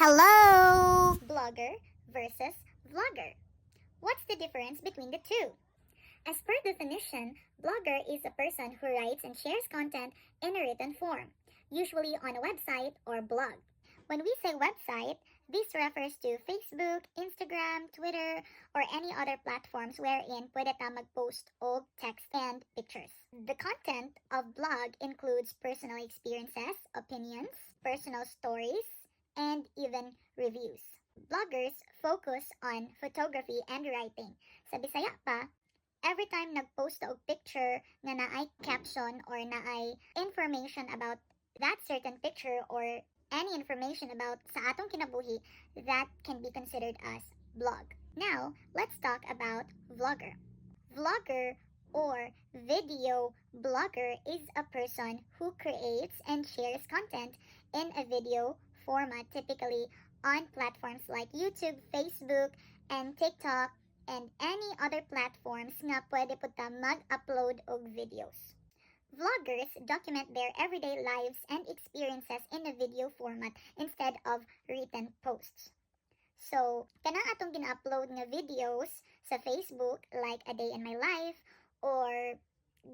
Hello! Blogger versus vlogger. What's the difference between the two? As per definition, blogger is a person who writes and shares content in a written form, usually on a website or blog. When we say website, this refers to Facebook, Instagram, Twitter, or any other platforms wherein pwede ka mag-post og text and pictures. The content of blog includes personal experiences, opinions, personal stories, and even reviews. Bloggers focus on photography and writing. Sa Bisaya pa, every time nag-post og picture nga naay caption or naay information about that certain picture or any information about sa atong kinabuhi, that can be considered as blog. Now, let's talk about vlogger. Vlogger or video blogger is a person who creates and shares content in a video format, typically on platforms like YouTube, Facebook, and TikTok, and any other platforms nga pwede po ta mag-upload og videos. Vloggers document their everyday lives and experiences in a video format instead of written posts. So, kanang atong gina-upload nga videos sa Facebook like A Day in My Life or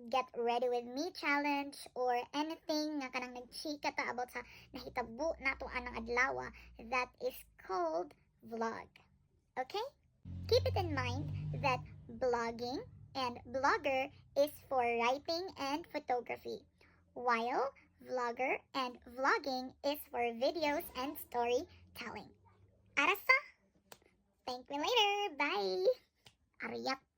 Get Ready With Me challenge or anything nga kanang nagchika ta about sa nahitabo nato anang adlaw, that is called vlog. Okay? Keep it in mind that blogging and blogger is for writing and photography, while vlogger and vlogging is for videos and storytelling. Arasa? Thank you later. Bye. Ariyak.